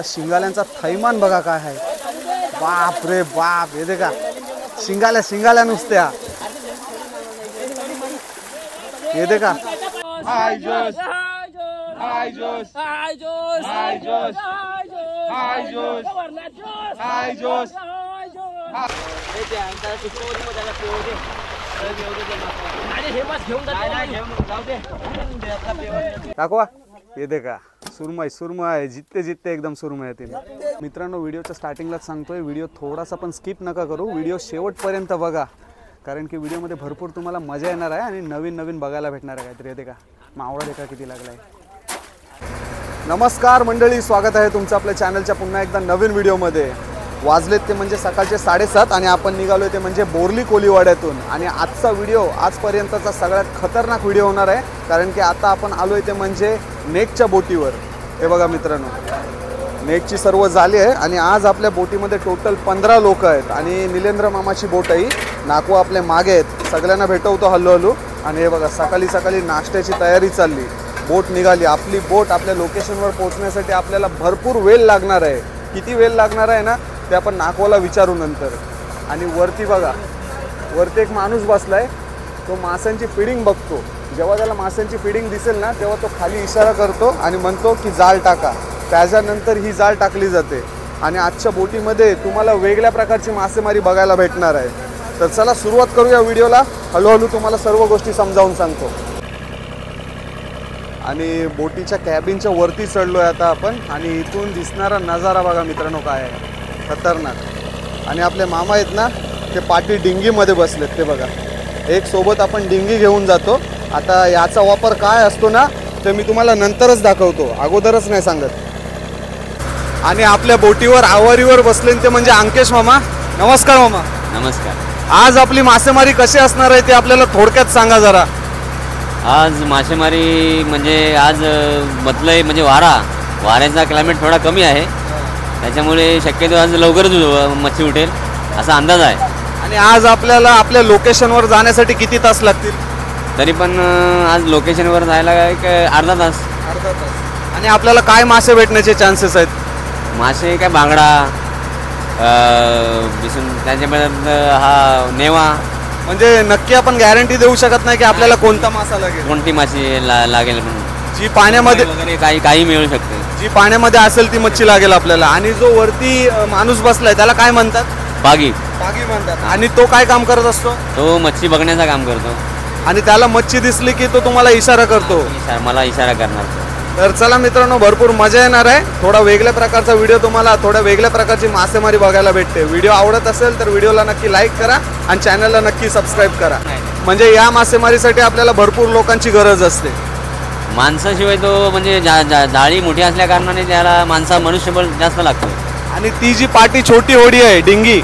शिंगाल्यांचा थैमान बघा काय आहे। बाप रे बाप, हे देखा शिंगाल्या शिंगाल्या नुसत्या, हे देखा। हाय जोश, हाय जोश, हाय जोश, हाय जोश, हाय जोश, हाय जोश। दाखवा, हे देखा सुरमई सुरमई, जितते जितते एकदम सुरमई येतील। मित्रांनो, व्हिडिओच्या स्टार्टिंगलाच सांगतोय, व्हिडिओ थोडासा पण स्किप नका करू, व्हिडिओ शेवटपर्यंत बघा, कारण की व्हिडिओमध्ये भरपूर तुम्हाला मजा येणार आहे आणि नवीन नवीन बघायला भेटणार आहे काहीतरी। देखा मावळा देखा किती लागलाय। नमस्कार मंडळी, स्वागत आहे तुमचं आपल्या चॅनलच्या पुन्हा एकदा नवीन व्हिडिओमध्ये। वाजलेत ते म्हणजे सकाळचे 7:30 आणि आपण निघालोय ते म्हणजे बोरली कोलीवाड्यातून। आणि आजचा व्हिडिओ आजपर्यंतचा सगळ्यात खतरनाक व्हिडिओ होणार आहे, कारण की आता आपण आलोय ते म्हणजे नेकच्या बोटीवर। हे बघा मित्रांनो, नेकची सर्व झाली आहे आणि आज आपल्या बोटीमध्ये टोटल 15 लोक आहेत आणि निलेंद्र मामाची बोट आहे, नाकू आपले मागे आहेत। सगळ्यांना भेटवतो हळूहळू। आणि हे बघा सकाळी सकाळी नाश्त्याची तयारी चालली, बोट निघाली। आपली बोट आपल्या लोकेशनवर पोहोचण्यासाठी आपल्याला भरपूर वेळ लागणार आहे। किती वेळ लागणार आहे ना ते आपण नाकवाला विचारू नंतर। आणि वरती बघा, वरती एक माणूस बसलाय, तो माशांची फीडिंग बघतो। जेव्हा त्याला माशांची फीडिंग दिसेल ना तेव्हा तो खाली इशारा करतो आणि म्हणतो की जाळ टाका। त्याच्यानंतर ही जाळ टाकली जाते आणि आजच्या बोटीमध्ये तुम्हाला वेगळ्या प्रकारची मासेमारी बघायला भेटणार आहे। तर चला सुरुवात करूया व्हिडिओला, हळूहळू तुम्हाला सर्व गोष्टी समजावून सांगतो। आणि बोटीच्या कॅबिनच्या वरती चढलोय आता आपण आणि इथून दिसणारा नजारा बघा मित्रांनो काय आहे, खतरनाक। आणि आपले मामा आहेत ना ते पाठी डिंगीमध्ये बसलेत, ते बघा। एक सोबत आपण डिंगी घेऊन जातो। आता याचा वापर काय असतो ना ते मी तुम्हाला नंतरच दाखवतो, अगोदरच नाही सांगत। आणि आपल्या बोटीवर आवारीवर बसले ते म्हणजे अंकेश मामा। नमस्कार मामा। नमस्कार। आज आपली मासेमारी कशी असणार आहे ते आपल्याला थोडक्यात सांगा जरा। आज मासेमारी म्हणजे आज बदलय, म्हणजे वाऱ्याचा क्लायमेट थोडा कमी आहे, त्याच्यामुळे शक्यतो आज लवकरच मच्छी उठेल असा अंदाज आहे। आणि आज आपल्याला आपल्या लोकेशनवर जाण्यासाठी किती तास लागतील? तरी पण आज लोकेशनवर जायला एक अर्धा तास। आणि आपल्याला काय मासे भेटण्याचे चान्सेस आहेत? मासे काय बांगडा, त्याच्यामध्ये हा नेवा। म्हणजे नक्की आपण गॅरंटी देऊ शकत नाही की आपल्याला कोणता मासा लागेल, कोणती माशी लागेल म्हणून। जी पाण्यामध्ये वगैरे काही मिळू शकते, जी पाण्यामध्ये असेल ती मच्छी लागेल आपल्याला। आणि जो वरती माणूस बसलाय त्याला काय म्हणतात? बागी म्हणतात। आणि तो काय काम करत असतो? तो मच्छी बघण्याचं काम करतो आणि त्याला मच्छी दिसली की तो तुम्हाला इशारा करतो? मला इशारा करणार। तर चला मित्रांनो, भरपूर मजा येणार आहे। थोडा वेगळ्या प्रकारचा व्हिडिओ, तुम्हाला थोड्या वेगळ्या प्रकारची मासेमारी बघायला भेटते। व्हिडिओ आवडत असेल तर व्हिडिओला नक्की लाईक करा आणि चॅनलला नक्की सबस्क्राईब करा, म्हणजे या मासेमारीसाठी आपल्याला भरपूर लोकांची गरज असते। माणसाशिवाय तो म्हणजे जाळी मोठी असल्या कारणाने त्याला मनुष्यबळ जास्त लागतो। आणि ती जी पाटी छोटी होडी आहे डिंगी,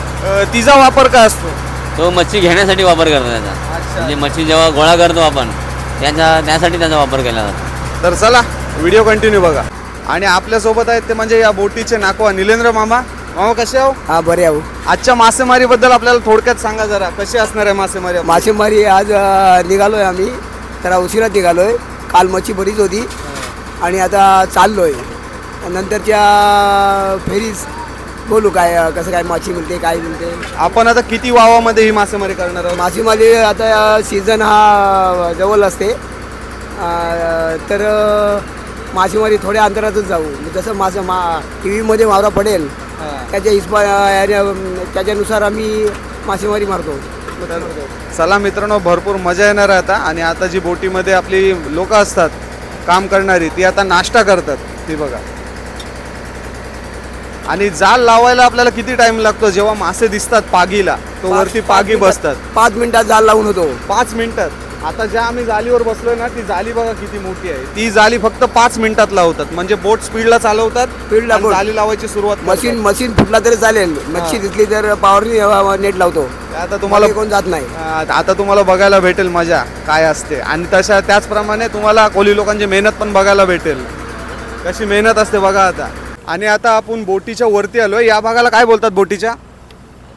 तिचा वापर काय असतो? तो मच्छी घेण्यासाठी वापर करतो त्याचा, म्हणजे मच्छी जेव्हा गोळा करतो आपण त्यासाठी त्याचा वापर केला जातो। तर चला व्हिडिओ कंटिन्यू बघा। आणि आपल्यासोबत आहेत ते म्हणजे या बोटीचे नाकवा निलेंद्र मामा। मामा कसे आहो? हा बरे आहो। आजच्या मासेमारीबद्दल आपल्याला थोडक्यात सांगा जरा, कशी असणार आहे मासेमारी? मासेमारी आज निघालोय आम्ही, जरा उशिरा निघालोय। काल मच्छी बरीच होती आणि आता चाललोय। नंतरच्या फेरीस बोलू काय कसं काय माशी मिळते काय मिळते। आपण आता किती वावामध्ये ही मासेमारी करणार आहोत? मासेमारी आता सीझन हा जवळ असते, तर मासेमारी थोड्या अंतरातच जाऊ। जसं टी व्हीमध्ये मावरा पडेल त्याच्यानुसार आम्ही मासेमारी मारतो। चला मित्रांनो, भरपूर मजा येणार आहे आता। आणि आता जी बोटीमध्ये आपली लोक असतात काम करणारी, ती आता नाश्ता करतात, ती बघा। आणि जाल लावायला आपल्याला किती टाइम लागतो? जेव्हा मासे दिसतात पागीला, तो वरती पागी बसतात, 5 मिनिटात जाल लावून होतो। 5 मिनिटात? आता ज्या आम्ही जालीवर बसलोय ना, ती जाली बघा किती मोठी आहे। ती जाली फक्त 5 मिनिटात लावतात, म्हणजे बोट स्पीडला चालवतात, स्पीडला जाली लावायची सुरुवात। मशीन फुटला तरी चालेल, मच्छी दिसली तर पॉवरनी नेट लावतो। आता तुम्हाला कोण जात नाही। आता तुम्हाला बघायला भेटेल मजा काय असते। आणि त्याचप्रमाणे तुम्हाला कोली लोकांची मेहनत पण बघायला भेटेल, कशी मेहनत असते बघा आता। आणि आता आपण बोटीच्या वरती आलोय। या भागाला काय बोलतात बोटीच्या?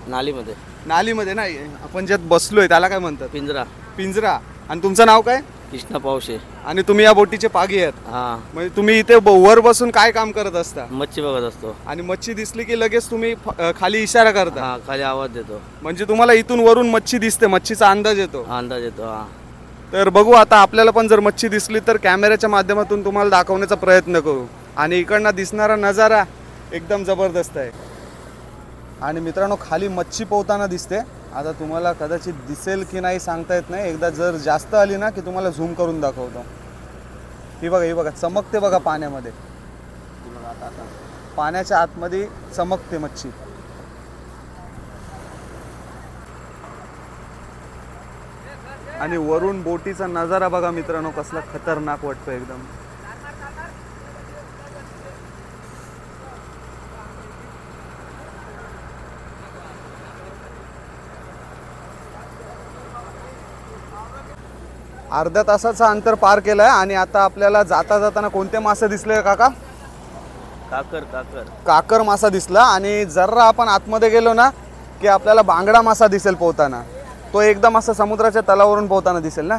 नालीमध्ये नाही, आपण ज्यात बसलोय त्याला काय म्हणतात? पिंजरा। पिंजरा। आणि तुमचं नाव काय? कृष्णा पावशे. आणि तुम्ही या बोटीचे पागी आहेत. हां, म्हणजे तुम्ही इथे वर बसून काय काम करत असता? मच्छी बघत असतो. आणि मच्छी दिसली की लगेच तुम्ही खाली इशारा करता? हां, खाली आवाज देतो. म्हणजे तुम्हाला इथून वरून मच्छी दिसते, मच्छीचा अंदाज येतो. अंदाज येतो. हां, तर बघू आता आपल्याला पण जर मच्छी दिसली तर कॅमेऱ्याच्या माध्यमातून तुम्हाला दाखवण्याचा प्रयत्न करू. आणि इकडनं दिसणारा नजारा एकदम जबरदस्त आहे. आणि मित्रांनो खाली मच्छी पोहताना दिसते. आता तुम्हाला कदाचित दिसेल की नाही सांगता येत नाही. एकदा जर जास्त आली ना की तुम्हाला झूम करून दाखवतो. ही बघा चमकते बघा पाण्यामध्ये. पाण्याच्या आतमध्ये चमकते मच्छी. आणि वरून बोटीचा नजारा बघा मित्रांनो कसला खतरनाक वाटतो एकदम. अर्ध्या तासाचा अंतर पार केलाय आणि आता आपल्याला जाता जाताना कोणते मासे दिसले काका? काकर मासा दिसला. आणि जरा आपण आतमध्ये गेलो ना की आपल्याला बांगडा मासा दिसेल पोहताना. तो एकदम असं समुद्राच्या तलावरून पोहताना दिसेल ना.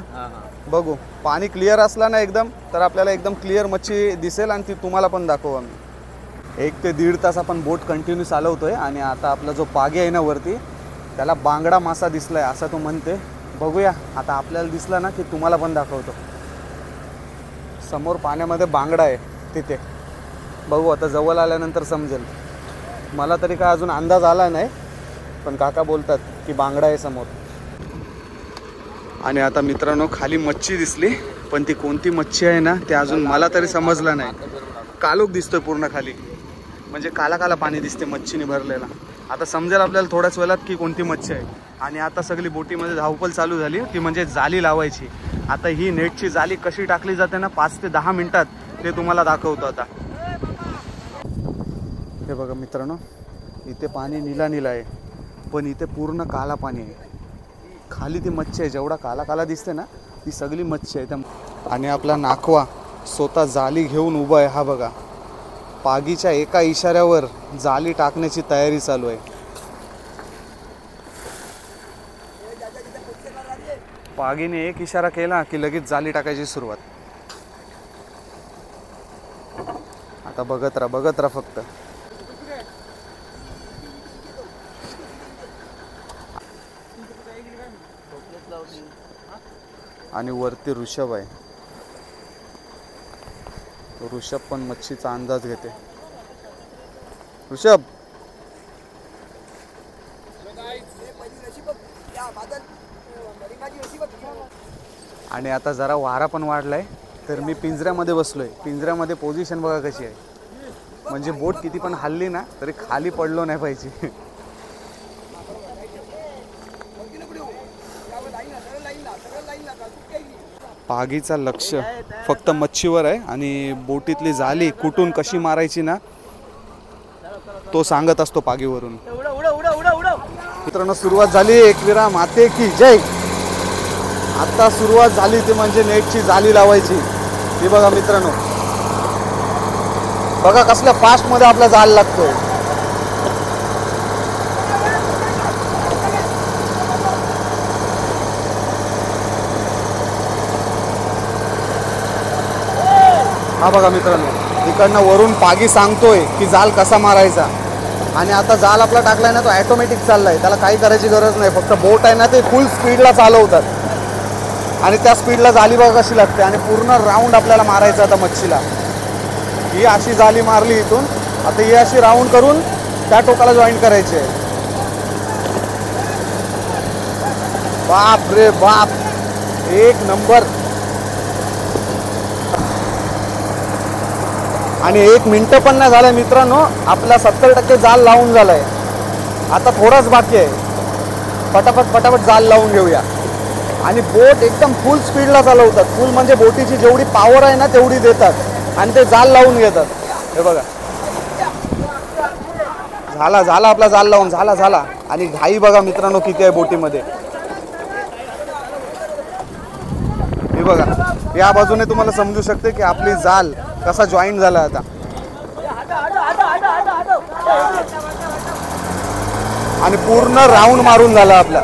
बघू पाणी क्लिअर असला ना एकदम तर आपल्याला एकदम क्लिअर मच्छी दिसेल आणि ती तुम्हाला पण दाखवू आम्ही. 1 ते 1.5 तास आपण बोट कंटिन्यू चालवतोय आणि आता आपला जो पागे आहे ना वरती त्याला बांगडा मासा दिसलाय असं तो म्हणते. बघूया आता आपल्याला दिसला ना की तुम्हाला पण दाखवतो. समोर पाण्यामध्ये बांगडा आहे तिथे. बघू आता जवळ आल्यानंतर समजेल. मला तरी काय अजून अंदाज आला नाही पण काका बोलतात की बांगडा आहे समोर. आणि आता मित्रांनो खाली मच्छी दिसली पण ती कोणती मच्छी आहे ना ते अजून मला तरी समजलं नाही. कालोख दिसतोय पूर्ण खाली म्हणजे काला काला पाणी दिसते मच्छीने भरलेला. आता समजेल आपल्याला थोड्याच वेळात की कोणती मच्छी आहे. आणि आता सगळी बोटीमध्ये धावपळ चालू झाली ती म्हणजे जाली लावायची. आता ही नेटची जाली कशी टाकली जाते ना 5 ते 10 मिनिटात ते तुम्हाला दाखवतो. आता हे बघा मित्रांनो इथे पाणी निला निला आहे पण इथे पूर्ण काला पाणी आहे. खाली ती मच्छी आहे जेवढा काला काला दिसते ना ती सगळी मच्छी आहे. आणि आपला नाखवा स्वतः जाली घेऊन उभा आहे. हा बघा पागीच्या एका इशाऱ्यावर जाली टाकण्याची तयारी चालू आहे. पागीने एक इशारा केला की लगेच जाली टाकायची सुरुवात. आता बघत राहा फक्त. आणि वरती ऋषभ आहे. ऋषभ पण मच्छीचा अंदाज घेते. ऋषभ आणि आता जरा वारा पण वाढलाय तर मी पिंजऱ्यामध्ये बसलोय. पिंजऱ्यामध्ये पोझिशन बघा कशी आहे म्हणजे बोट किती पण हल्ली ना तरी खाली पडलो नाही पाहिजे. पागीचा लक्ष फक्त मच्छीवर आहे आणि बोटीतली जाली कुठून कशी मारायची ना तो सांगत असतो पागीवरून. मित्रांनो सुरुवात झाली. एकविरा माते की जय. आता सुरुवात झाली ती म्हणजे नेटची जाली लावायची. ही बघा मित्रांनो बघा कसल्या फास्ट मध्ये आपला जाल लागतोय. हा बघा मित्रांनो इकडनं वरून पागी सांगतोय की जाल कसा मारायचा. आणि आता जाल आपला टाकलाय ना तो ऑटोमॅटिक चाललाय. त्याला काही करायची गरज नाही. फक्त बोट आहे ना ते फुल स्पीडला चालवतात आणि त्या स्पीडला जाली बघा कशी लागते. आणि पूर्ण राऊंड आपल्याला मारायचं आता मच्छीला. ही अशी जाली मारली इथून आता ही अशी राऊंड करून त्या टोकाला जॉईन करायची आहे. बाप रे बाप एक नंबर. आणि 1 मिनिट पण नाही झालंय मित्रांनो आपला 70% जाल लावून झालाय. आता थोडाच बाकी आहे. पटापट जाल लावून घेऊया. आणि बोट एकदम फुल स्पीडला चालवतात. फुल म्हणजे बोटीची जेवढी पॉवर आहे ना तेवढी देतात आणि ते जाल लावून घेतात. हे बघा झाला आपला जाल लावून झाला. आणि घाई बघा मित्रांनो किती आहे बोटीमध्ये. हे बघा या बाजूने तुम्हाला समजू शकते की आपली जाल कसा जॉईन झाला आता. आणि पूर्ण राऊंड मारून झाला आपला.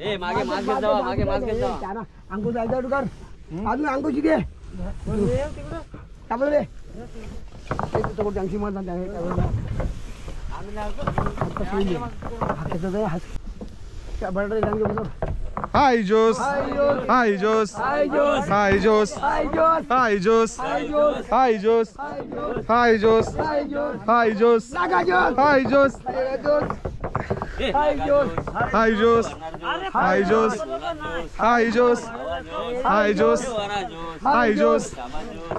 ए मागे मास्क घेत जावा, मागे मास्क घेत जावा. अंकुश जायचं तू कर अजून अंकुश घे टाकलं रे त्यांची मत हाय जोस हाय जोस हाय जोस हाय जोस हाय जोस हाय जोस हाय जोस हाय जोस हाय जोस हाय जोस हाय जोस हाय जोस हाय जोस हाय जोस हाय जोस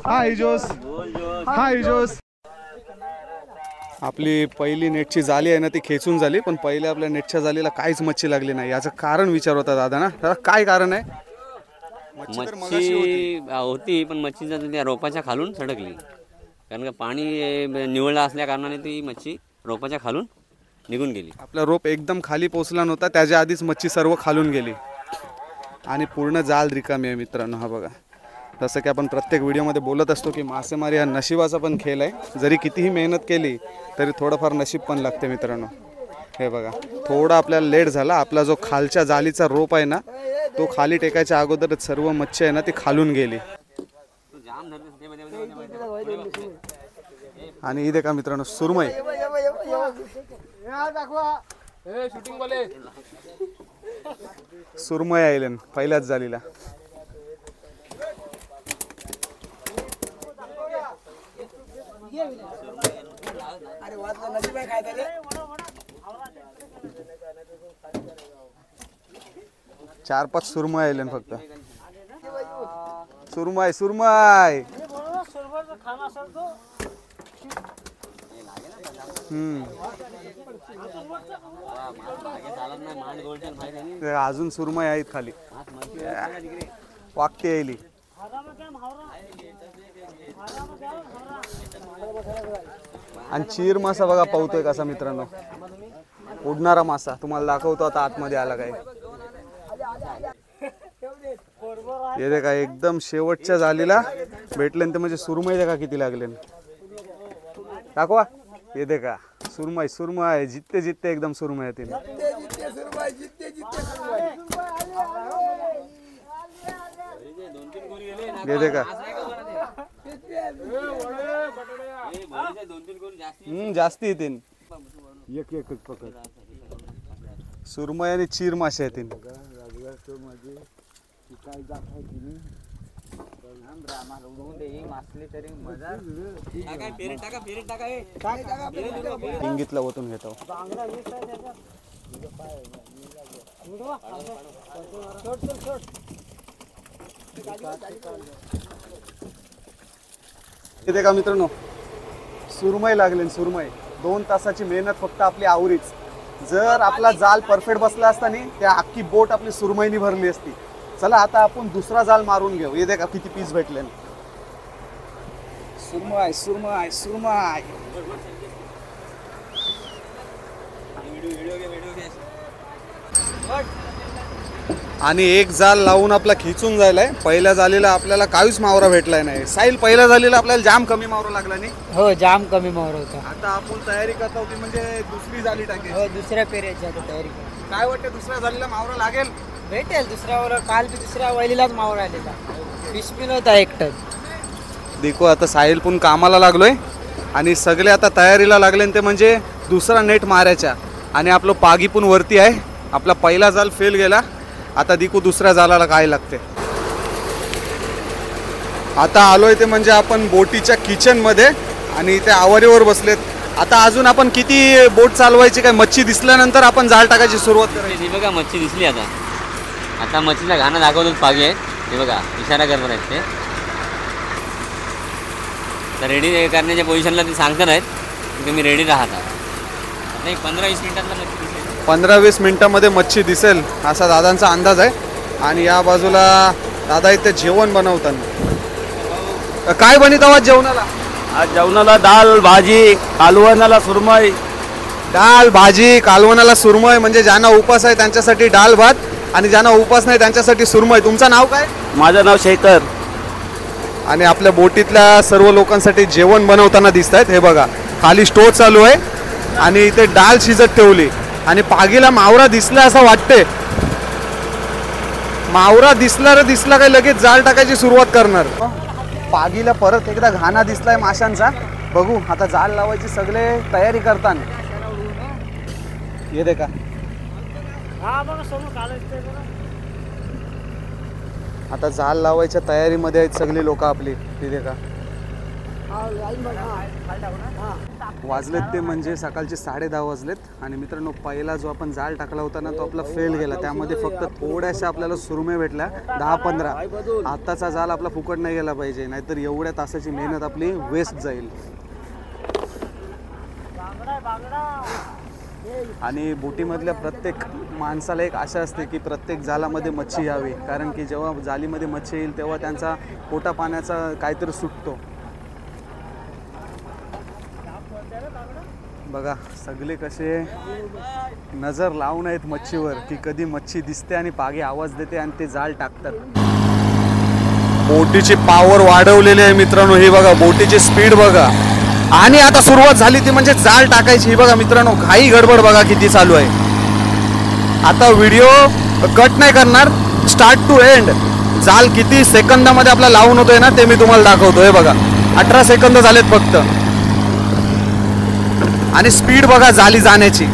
हाय जोस हाय जोस. आपली पहिली नेटची जाली आहे ना ती खेचून झाली, पण पहिले आपल्या नेटच्या जालीला काहीच मच्छी लागली नाही. याचं कारण विचार होता दादा ना, त्याला काय कारण आहे? मच्छी होती पण मच्छीचा त्या रोपाच्या खालून सडकली, कारण का पाणी निवळलं असल्या कारणाने ती मच्छी रोपाच्या खालून निघून गेली. आपला रोप एकदम खाली पोचला नव्हता, त्याच्या आधीच मच्छी सर्व खालून गेली आणि पूर्ण जाल रिकामी आहे मित्रांनो. हा बघा, जसं की आपण प्रत्येक व्हिडिओमध्ये बोलत असतो की मासेमारी हा नशिबाचा पण खेळ आहे. जरी कितीही मेहनत केली तरी थोडंफार नशीब पण लागते मित्रांनो. हे बघा, थोडा आपल्याला लेट झाला. आपला जो खालच्या जालीचा रोप आहे ना तो खाली टेकायच्या अगोदरच सर्व मच्छी आहे ना ती खालून गेली. आणि इथे का मित्रांनो सुरमई सुरमई आयलन पहिल्याच जालीला. चार पाच सुरमई आयलन फक्त. सुरमई सुरमई अजून सुरमई आहेत खाली, वागते यायली. आणि चीर मासा बघा पावतोय कसा मित्रांनो, उडणारा मासा. तुम्हाला दाखवतो आता आतमध्ये आला काय. हे देखा एकदम शेवटच्या जालीला भेटले ते म्हणजे सुरमई देखा किती लागले. दाखवा, हे देखा सुरमई सुरमई जितते जितते एकदम सुरमई येतील. हे देखा जास्ती येतील. एक एक पकड सुरमई आणि चीर मासे येतील. इंगीतला ओतून घेतो. इथे का मित्रांनो सुरमई लागले. सुरमई 2 तासाची मेहनत फक्त आपली आवरीच. जर आपला जाल परफेक्ट बसला असता नी त्या अख्खी बोट आपली सुरमईनी भरली असती. चला आता आपण दुसरा जाल मारून घेऊ. हे देखा किती पीस भेटले. सुरमई सुरमई सुरमई. आणि एक जाल लावून आपला खिचून जायलाय. पहिल्या जालीला आपल्याला काहीच मावरा भेटलाय नाही. साहिल पहिल्या जालीला आपल्याला जाम कमी मावरा लागला नाही. हो जाम कमी मावरा होता. आता आपण तयारी करत होती म्हणजे दुसरी जाली टाकेल. हो दुसऱ्या पेऱ्याची आता तयारी कर. काय वाटतं दुसऱ्या जालीला मावरा लागेल? भेटेल दुसऱ्यावर. काल बी दुसऱ्या वैलीलाच मावरा आलेला. फिशमिल होता एकटं. देखो आता साहिल पण कामाला लागलोय आणि सगळे आता तयारीला लागले. ते म्हणजे दुसरा नेट मारायचा. आणि आपलं पागी पण वरती आहे. आपला पहिला जाल फेल गेला. आता दिकू दुसऱ्या जालाला काय लागते. आता आलोय ते म्हणजे आपण बोटीच्या किचन मध्ये आणि इथे आवारीवर बसलेत. आता अजून आपण किती बोट चालवायची काय? मच्छी दिसल्यानंतर आपण जाळ टाकायची सुरुवात करायची. बघा मच्छी दिसली. आता आता मच्छीला घाणं दाखवतो पागे आहेत. हे बघा इशारा करणार आहेत ते. तर रेडी करण्याच्या पोझिशनला ते सांगतात आहेत की तुम्ही रेडी राहता. आता 15-20 मिनिटातला मच्छी दिसेल. 15-20 मिनिटामध्ये मच्छी दिसेल असा दादांचा अंदाज आहे. आणि या बाजूला दादा इथे जेवण बनवतात. काय बनित आवाज जेवणाला? आज जेवणाला दाल भाजी, कालवणाला सुरमई. डाळ भाजी कालवणाला सुरमई. म्हणजे ज्यांना उपास आहे त्यांच्यासाठी डाळ भात आणि ज्यांना उपास नाही त्यांच्यासाठी सुरमई. तुमचं नाव काय? माझं नाव शेखर. आणि आपल्या बोटीतल्या सर्व लोकांसाठी जेवण बनवताना दिसत आहेत. हे बघा खाली स्टोव चालू आहे आणि इथे डाळ शिजत ठेवली आणि पागीला मावरा दिसला असं वाटते. मावरा दिसला रे दिसला काय लगेच जाळ टाकायची सुरुवात करणार. पागीला परत एकदा घाणा दिसलाय माशांचा. बघू आता जाळ लावायची सगळे तयारी करतात. ये दे का आता जाळ लावायच्या तयारीमध्ये आहेत सगळी लोक आपली. तिथे का वाजलेत ते म्हणजे सकाळचे 10:30 वाजलेत. आणि मित्रांनो पहिला जो आपण जाळ टाकला होता ना तो आपला फेल गेला. त्यामध्ये फक्त थोड्याशा आपल्याला सुरमे भेटल्या 10-15. आत्ताचा जाळ आपला फुकट नाही गेला पाहिजे, नाहीतर एवढ्या तासाची मेहनत आपली वेस्ट जाईल. आणि बोटीमधल्या प्रत्येक माणसाला एक आशा असते की प्रत्येक जाळामध्ये मच्छी यावी, कारण की जेव्हा जाळीमध्ये मच्छी येईल तेव्हा त्यांचा पोटा पाण्याचा काहीतरी सुटतो. बघा सगळे कसे नजर लावून आहेत मच्छीवर की कधी मच्छी दिसते आणि पागे आवाज देते आणि ते जाळ टाकतात. बोटीची पावर वाढवलेली आहे मित्रांनो. हे बघा बोटीची स्पीड बघा. आणि आता सुरुवात झाली ती म्हणजे जाळ टाकायची. ही बघा मित्रांनो घाई गडबड बघा किती चालू आहे. आता व्हिडिओ कट नाही करणार, स्टार्ट टू एंड. जाळ किती सेकंदामध्ये आपला लावून होतोय ना ते मी तुम्हाला दाखवतो. हे बघा 18 सेकंद झालेत फक्त. आणि स्पीड बघा जाळी जाण्याची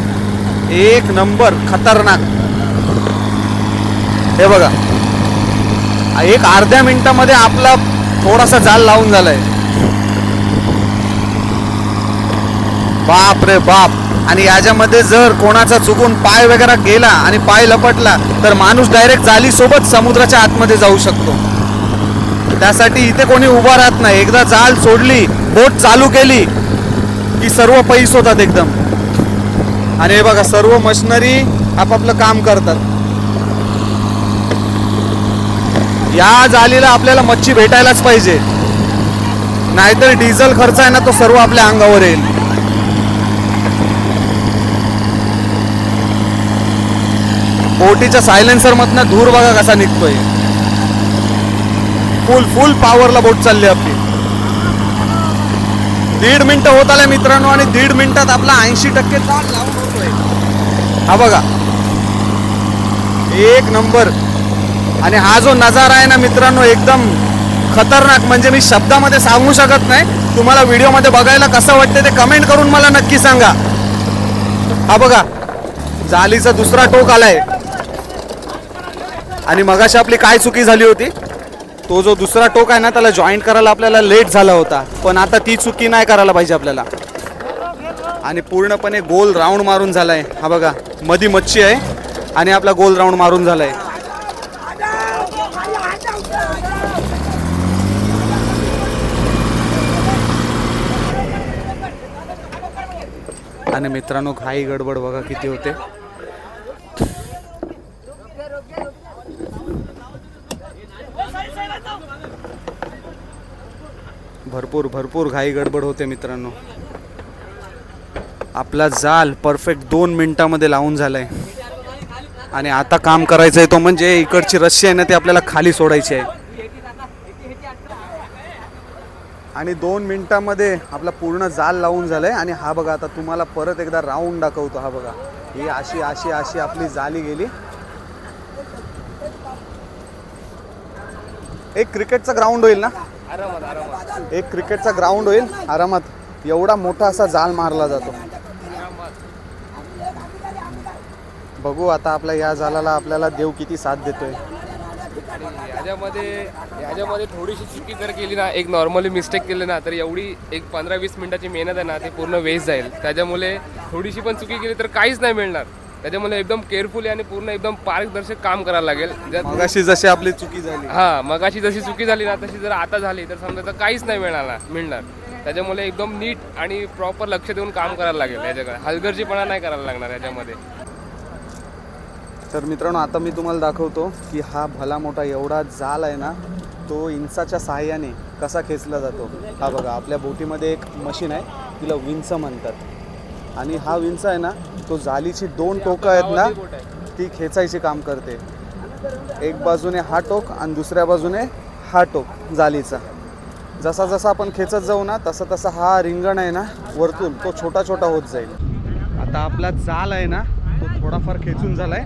एक नंबर खतरनाक. हे बघा एक अर्ध्या मिनिटामध्ये आपला थोडासा जाळ लावून झालाय. बाप रे बाप. आणि याच्यामध्ये जर कोणाचा चुकून पाय वगैरे गेला आणि पाय लपटला तर माणूस डायरेक्ट जाळी सोबत समुद्राच्या आतमध्ये जाऊ शकतो. त्यासाठी इथे कोणी उभा राहत नाही. एकदा जाळ सोडली, बोट चालू केली की सर्व पैस होतात एकदम. आणि हे बघा सर्व मशिनरी आपापलं काम करतात. या जाळीला आपल्याला मच्छी भेटायलाच पाहिजे, नाहीतर डिझेल खर्च आहे ना तो सर्व आपल्या अंगावर येईल. बोटीच्या सायलेन्सर मधनं धूर बघा कसा निघतोय. फुल पॉवरला बोट चालली आपली. 1.5 मिनिटं होत आले मित्रांनो आणि 1.5 मिनिटात आपला 80% जाळ लावून होतोय. हा बघा एक नंबर. आणि हा जो नजारा आहे ना मित्रांनो एकदम खतरनाक, म्हणजे मी शब्दामध्ये सांगू शकत नाही. तुम्हाला व्हिडिओमध्ये बघायला कसं वाटते ते कमेंट करून मला नक्की सांगा. हा बघा जाळीचा दुसरा टोक आलाय. आणि मगाशी आपली काय चुकी झाली होती, तो जो दुसरा टोक आहे ना त्याला जॉईंट करायला आपल्याला लेट झाला होता. पण आता ती चुकी नाही करायला पाहिजे आपल्याला. आणि पूर्णपणे गोल राऊंड मारून झालाय. हा बघा मधी मच्छी आहे आणि आपला गोल राऊंड मारून झालाय. आणि मित्रांनो घाई गडबड बघा किती होते. भरपूर घाई गडबड होते मित्रांनो. आपला जाल परफेक्ट 2 मिनिटामध्ये लावून झालाय. आणि आता काम करायचं आहे तो म्हणजे इकडची रस्सी आहे ना ती आपल्याला खाली सोडायची आहे. आणि 2 मिनिटामध्ये आपला पूर्ण जाल लावून झालाय. आणि हा बघा आता तुम्हाला परत एकदा राऊंड दाखवतो. हा बघा ही अशी आपली जाली गेली. एक क्रिकेटचा ग्राउंड होईल ना, एक क्रिकेटचा ग्राउंड होईल आरामात. एवढा मोठा असा जाल मारला जातो. बघू आता आपल्या या जालाला आपल्याला देव किती साथ देतोय. ह्याच्यामध्ये थोडीशी चुकी जर केली ना, एक नॉर्मली मिस्टेक केली ना, तर एवढी एक 15-20 मिनिटाची मेहनत आहे ना ते पूर्ण वेस्ट जाईल. त्याच्यामुळे थोडीशी पण चुकी केली तर काहीच नाही मिळणार. त्याच्यामुळे एकदम केअरफुली आणि पूर्ण एकदम पारदर्शक काम करायला लागेल. मगाशी जशी आपली चुकी झाली, मगाशी जशी चुकी झाली ना तशी जर आता झाली तर समजा काहीच नाही मिळणार. त्याच्यामुळे एकदम नीट आणि प्रॉपर लक्ष देऊन काम करायला लागेल. याच्याकडे हलगर्जीपणा नाही करायला लागणार याच्यामध्ये. तर मित्रांनो आता मी तुम्हाला दाखवतो की हा भला मोठा एवढा जाल आहे ना तो इंचाच्या सहाय्याने कसा खेचला जातो. हा बघा आपल्या बोटीमध्ये एक मशीन आहे, तिला विंच म्हणतात. आणि हा विंच आहे ना तो जालीची 2 टोकं आहेत ना ती खेचायचे काम करते. एक बाजूने हा टोक आणि दुसऱ्या बाजूने हा टोक जालीचा. जसा जसा आपण खेचत जाऊ ना तसा तसा हा रिंगण आहे ना वरतून तो छोटा छोटा होत जाईल. आता आपला जाल आहे ना तो थोडाफार खेचून झालाय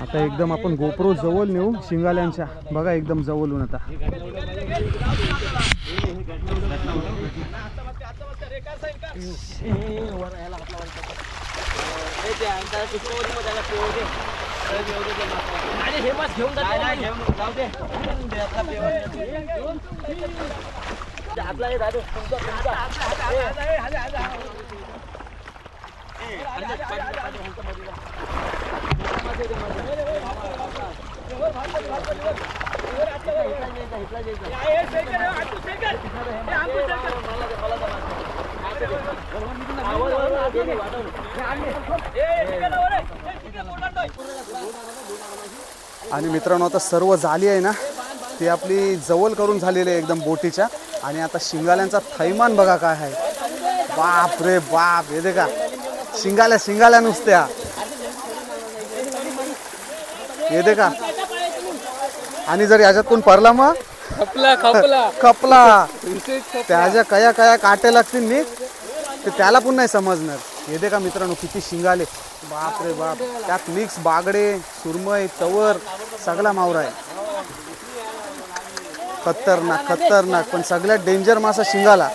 आता एकदम आपण गोप्रो जवळ नेऊ शिंगाल्यांच्या, बघा एकदम जवळून आता. आणि मित्रांनो आता सर्व जाली आहे ना ती आपली जवळ करून झालेली आहे एकदम बोटीच्या. आणि आता शिंगाल्यांचा थैमान बघा काय आहे. बाप रे बाप, हे देखा शिंगाल्या नुसत्या, हे देखा. आणि जर याच्यात कोण पडला मग खपला त्याच्या कया काटे लागतील नी ते त्याला पण नाही समजणार. हे देखा मित्रांनो किती शिंगाले, बाप रे बाप. त्यात मिक्स बागडे, सुरमई, तवर सगळा मावरा आहे. खतरनाक पण सगळ्यात डेंजर मासा शिंगाला.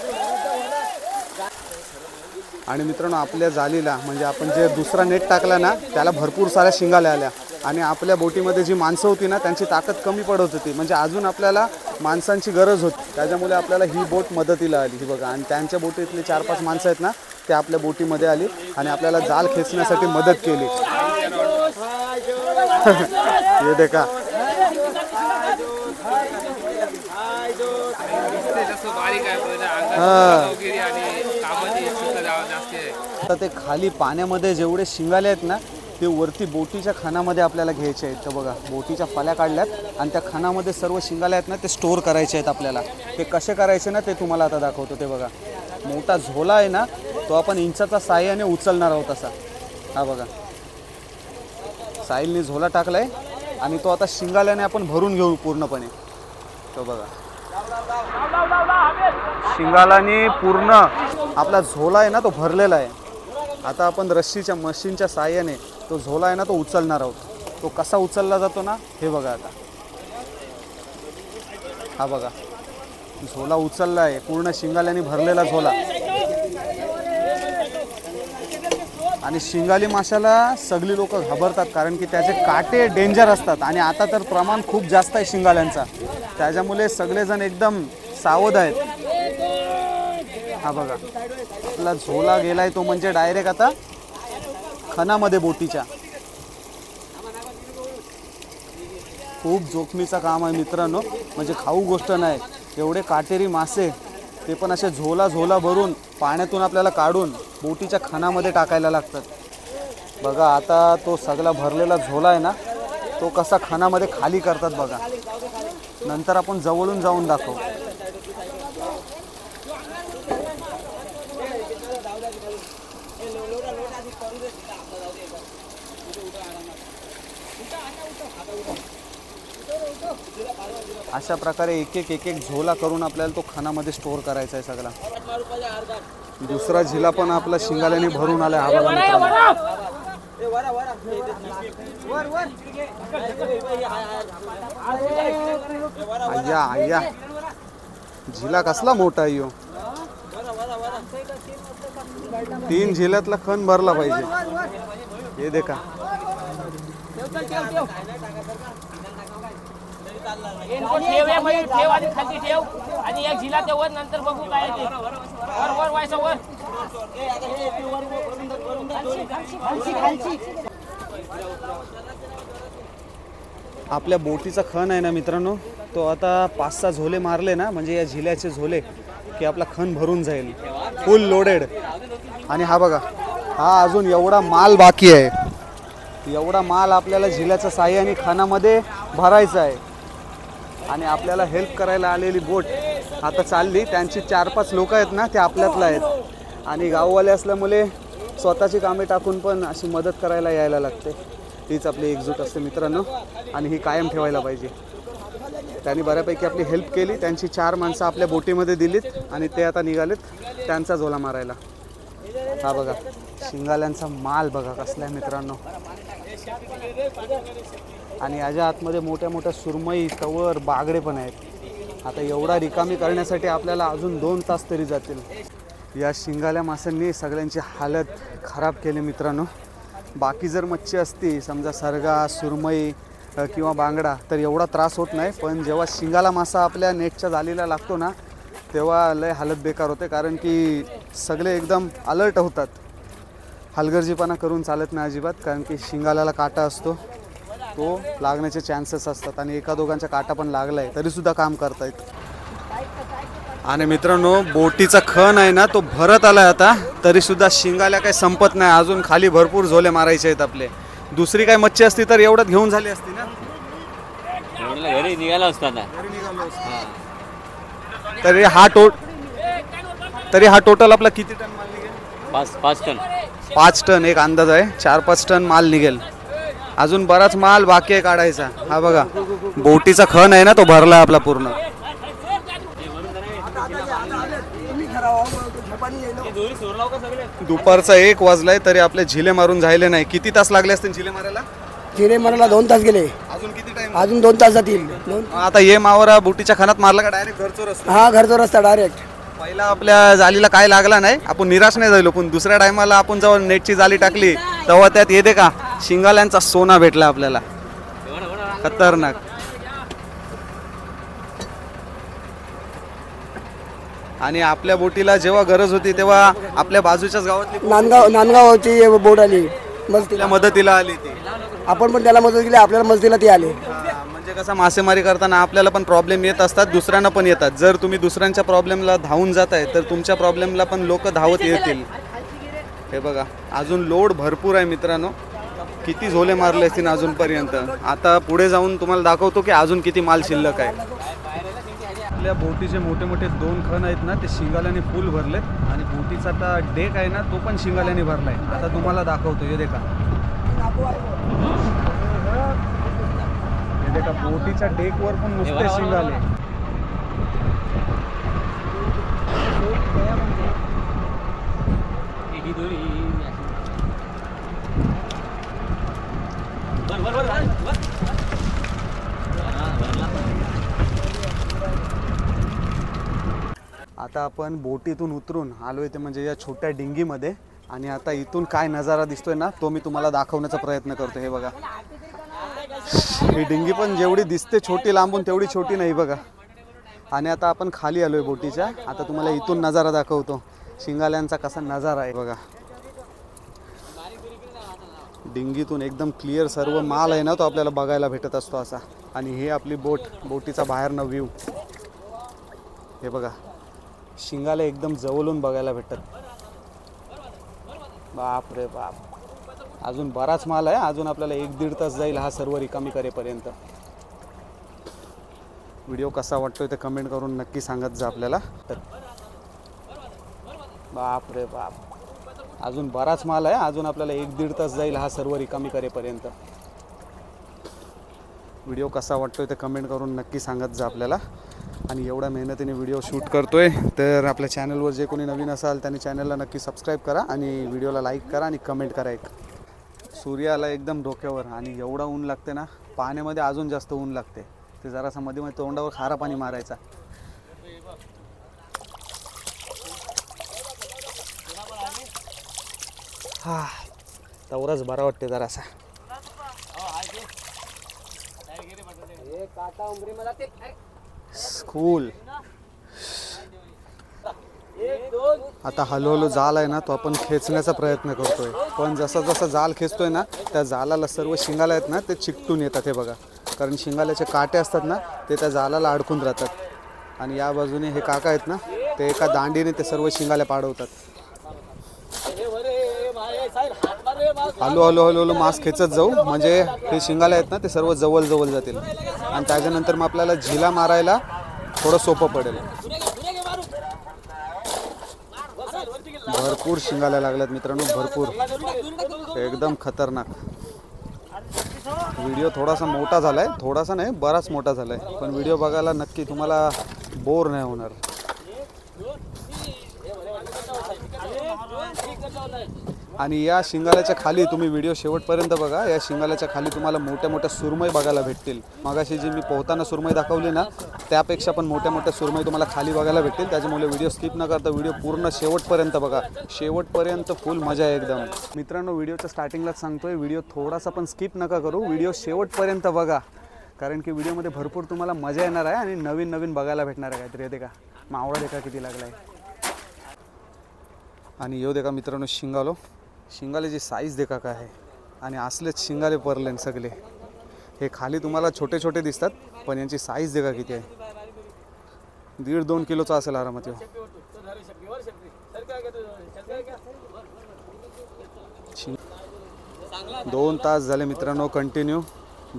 आणि मित्रांनो आपल्या जालीला म्हणजे आपण जे दुसरा नेट टाकला ना त्याला भरपूर साऱ्या शिंगाल्या आल्या. आणि आपल्या बोटीमध्ये जी माणसं होती ना त्यांची ताकद कमी पडत होती, म्हणजे अजून आपल्याला माणसांची गरज होती. त्याच्यामुळे आपल्याला ही बोट मदतीला आली. ही बघा, आणि त्यांच्या बोटीतले 4-5 माणसं आहेत ना ते आपल्या बोटीमध्ये आली आणि आपल्याला जाल खेचण्यासाठी मदत केली. हे देखा आता ते खाली पाण्यामध्ये जेवढे शिंगाले आहेत ना ते वरती बोटीच्या खानामध्ये आपल्याला घ्यायचे आहेत. तर बघा बोटीच्या फल्या काढल्यात आणि त्या खानामध्ये सर्व शिंगाले आहेत ना ते स्टोअर करायचे आहेत आपल्याला. ते कसे करायचे ना ते तुम्हाला आता दाखवतो. ते बघा मोठा झोला आहे ना तो आपण इंचाचा साह्याने उचलणार आहोत असा. हा बघा साहिलने झोला टाकलाय आणि तो आता शिंगाल्याने आपण भरून घेऊ पूर्णपणे. तो बघा शिंगालाने पूर्ण आपला झोला आहे ना तो भरलेला आहे. आता आपण रस्सीच्या मशीनच्या साह्याने तो झोला आहे ना तो उचलणार आहोत. तो कसा उचलला जातो ना हे बघा आता. हा बघा झोला उचलला आहे, पूर्ण शिंगाल्याने भरलेला झोला. आणि शिंगाली माशाला सगळी लोक घाबरतात कारण की त्याचे काटे डेंजर असतात. आणि आता तर प्रमाण खूप जास्त आहे शिंगाल्यांचा, त्याच्यामुळे सगळेजण एकदम सावध आहेत. हा बघा आपला झोला गेलाय तो म्हणजे डायरेक्ट आता खणामध्ये बोटीच्या. खूप जोखमीचा काम आहे मित्रांनो, म्हणजे खाऊ गोष्ट नाही. एवढे काटेरी मासे ते पण असे झोला भरून पाण्यातून आपल्याला काढून बोटीच्या खणामध्ये टाकायला लागतात. बघा आता तो सगळा भरलेला झोला आहे ना तो कसा खणामध्ये खाली करतात बघा. नंतर आपण जवळून जाऊन दाखवू. अशा प्रकारे एक एक झोला करून आपल्याला तो खणामध्ये स्टोअर करायचा आहे सगळा. दुसरा झिला पण आपला शिंगाल्याने भरून आलाय. हा बघा आया झिला कसला मोठा आहे यो. 3 झिल्यातला खण भरला पाहिजे. हे देखा ठेव आणि खाली ठेव आणि एक झिला तेवर नंतर बघू काय ते. वर व्हायचं वर. आपल्या बोटीचा खण आहे ना मित्रांनो तो आता 5-6 झोले मारले ना म्हणजे या झिल्याचे झोले की आपला खण भरून जाईल फुल लोडेड. आणि हा बघा हा अजून एवढा माल बाकी आहे. एवढा माल आपल्याला झिल्याच्या साह्याने खणामध्ये भरायचा आहे. आणि आपल्याला हेल्प करायला आलेली बोट आता चालली. त्यांची 4-5 लोक आहेत ना ते आपल्यातला आहेत. आणि गाववाले असल्यामुळे स्वतःची कामे टाकून पण अशी मदत करायला यायला लागते. तीच आपली एकजूट असते मित्रांनो आणि ही कायम ठेवायला पाहिजे. त्यांनी बऱ्यापैकी आपली हेल्प केली. त्यांची 4 माणसं आपल्या बोटीमध्ये दिलीत आणि ते आता निघालेत त्यांचा झोला मारायला. हा बघा शिंगाल्यांचा माल बघा कसला आहे मित्रांनो. आणि याच्या आतमध्ये मोठ्या मोठ्या सुरमई, तवर, बागडे पण आहेत. आता एवढा रिकामी करण्यासाठी आपल्याला अजून 2 तास तरी जातील. या शिंगाल्या माशांनी सगळ्यांची हालत खराब केली मित्रांनो. बाकी जर मच्छी असती समजा सरगा, सुरमई किंवा बांगडा तर एवढा त्रास होत नाही, पण जेव्हा शिंगाला मासा आपल्या नेटच्या जालीला लागतो ना तेव्हा लय हालत बेकार होते. कारण की सगळे एकदम अलर्ट होतात. हलगर्जीपणा करून चालत नाही अजिबात, कारण की शिंगाल्याला काटा असतो तो लागण्याचे चान्सेस असतात. आणि एका दोघांचा काटा पण लागला आहे तरीसुद्धा काम करतायत. आणि मित्रांनो बोटीचा खण आहे ना तो भरत आला आहे आता, तरीसुद्धा शिंगाल्या काही संपत नाही. अजून खाली भरपूर झोले मारायचे आहेत आपले. दुसरी काही मच्छी असती तर एवढ्यात घेऊन झाली असती ना, घरी निघाला असतो आता. तरी हा टोटल आपला किती टन माल निघेल? 5 टन. 5 टन एक अंदाज आहे. 4-5 टन माल निघेल. अजून बराच माल बाकी आहे काढायचा. हा बघा बोटीचा खण आहे ना तो भरला आपला पूर्ण. दुपारचा 1 वाजलाय तरी आपले झिले मारून झाले नाही. किती तास लागले असतील झिले मारायला? जिरे मारायला 2 तास गेले. अजून किती टाइम? अजून 2 तास जातील. आता ये मावरा बोटीच्या खानात मारला का डायरेक्ट घरचो रस्ता? हा घरचा रस्ता डायरेक्ट. पहिला आपल्या जालीला काय लागला नाही, आपण निराश नाही झालो. पण दुसऱ्या टायमाला आपण जेव्हा नेटची जाली टाकली तेव्हा त्यात येते का शिंगाल्यांचा सोना भेटला आपल्याला. खतरनाक. आणि आपल्या बोटीला जेव्हा गरज होती तेव्हा आपल्या बाजूच्याच गावातली नांदगावची बोट आली मस्तीला, मदतीला आली ती. आपण पण त्याला मदत केली, आपल्याला मस्तीला ती आली. म्हणजे कसं मासेमारी करताना आपल्याला पण प्रॉब्लेम येत असतात, दुसऱ्यांना पण येतात. जर तुम्ही दुसऱ्यांच्या प्रॉब्लेमला धावून जाताय तर तुमच्या प्रॉब्लेमला पण लोक धावत येतील. हे बघा अजून लोड भरपूर आहे मित्रांनो. किती झोले मारले असतील अजूनपर्यंत. आता पुढे जाऊन तुम्हाला दाखवतो की अजून किती माल शिल्लक आहे. आपल्या बोटीचे मोठे मोठे 2 खण आहेत ना ते शिंगाल्याने फुल भरले. आणि बोटीचा आता डेक आहे ना तो पण शिंगाल्याने भरलाय. आता तुम्हाला दाखवतो. हे देखा बोटीच्या डेकवर पण नुसते शिंगाले. आता आपण बोटीतून उतरून आलोय ते म्हणजे या छोट्या डिंगीमध्ये. आणि आता इथून काय नजारा दिसतोय ना तो मी तुम्हाला दाखवण्याचा प्रयत्न करतो. हे बघा ही डिंगी पण जेवढी दिसते छोटी लांबून तेवढी छोटी नाही बघा. आणि आता आपण खाली आलोय बोटीच्या. आता तुम्हाला इथून नजारा दाखवतो शिंगाल्यांचा कसा नजारा आहे बघा. डिंगीतून एकदम क्लिअर सर्व माल आहे ना तो आपल्याला बघायला भेटत असतो असा. आणि हे आपली बोटीचा बाहेरनं व्ह्यू. हे बघा शिंगाले एकदम जवळून बघायला भेटतात. बाप रे बाप. अजून बराच माल आहे. अजून आपल्याला 1-1.5 तास जाईल हा सर्व रिकामी करेपर्यंत. व्हिडिओ कसा वाटतोय ते कमेंट करून नक्की सांगत जा आपल्याला. बाप रे बाप. अजून बराच माल आहे. अजून आपल्याला 1-1.5 तास जाईल हा सर्व रिकामी करेपर्यंत. व्हिडिओ कसा वाटतोय ते कमेंट करून नक्की सांगत जा आपल्याला. आणि एवढ्या मेहनतीने व्हिडिओ शूट करतोय तर आपल्या चॅनलवर जे कोणी नवीन असाल त्यांनी चॅनलला नक्की सबस्क्राईब करा आणि व्हिडिओला लाईक करा आणि कमेंट करा. एक सूर्य आला एकदम डोक्यावर आणि एवढा ऊन लागते ना. पाण्यामध्ये अजून जास्त ऊन लागते. ते जरासा मध्ये मध्ये तोंडावर खारा पाणी मारायचा. हा तेवढाच बरा वाटते जरासा. स्कूल आता हळूहळू जाल आहे ना तो आपण खेचण्याचा प्रयत्न करतोय. पण जसा जसा जाल खेचतोय ना त्या जालाला सर्व शिंगाले आहेत ना ते चिकटून येतात. हे बघा कारण शिंगाल्याचे काटे असतात ना ते त्या जालाला अडकून राहतात. आणि या बाजूने हे काका आहेत ना ते एका दांडीने ते सर्व शिंगाले पाडवतात. हळूहळू मास खेचत जाऊ म्हणजे हे शिंगाले आहेत ना ते सर्व जवळ जवळ जातील. आणि त्याच्यानंतर मग आपल्याला झिला मारायला थोडं सोपं पडेल. भरपूर शिंगाल्या लागल्यात मित्रांनो. भरपूर एकदम खतरनाक. व्हिडिओ थोडासा मोठा झालाय. थोडासा नाही बराच मोठा झालाय. पण व्हिडिओ बघायला नक्की तुम्हाला बोर नाही होणार. आणि या शिंगाल्याच्या खाली तुम्ही व्हिडिओ शेवटपर्यंत बघा, या शिंगाल्याच्या खाली तुम्हाला मोठ्या मोठ्या सुरमई बघायला भेटतील. मगाशी जी मी पोहताना सुरमई दाखवली ना त्यापेक्षा पण मोठ्या मोठ्या सुरमई तुम्हाला खाली बघायला भेटतील. त्याच्यामुळे व्हिडिओ स्किप न करता व्हिडिओ पूर्ण शेवटपर्यंत बघा, शेवटपर्यंत फुल मजा आहे एकदम. मित्रांनो व्हिडिओच्या स्टार्टिंगलाच सांगतोय, व्हिडिओ थोडासा पण स्किप नका करू, व्हिडिओ शेवटपर्यंत बघा, कारण की व्हिडिओमध्ये भरपूर तुम्हाला मजा येणार आहे आणि नवीन नवीन बघायला भेटणार आहे. काहीतरी येते का, मावळा देखा किती लागला आहे. आणि येऊ देखा मित्रांनो शिंगालो, शिंगाल्याची साईज देखा काय आहे. आणि असलेच शिंगाले परलेन सगळे. हे खाली तुम्हाला छोटे छोटे दिसतात पण यांची साईज देखा किती आहे. 1.5-2 किलोचा असेल आरामात. 2 तास झाले मित्रांनो कंटिन्यू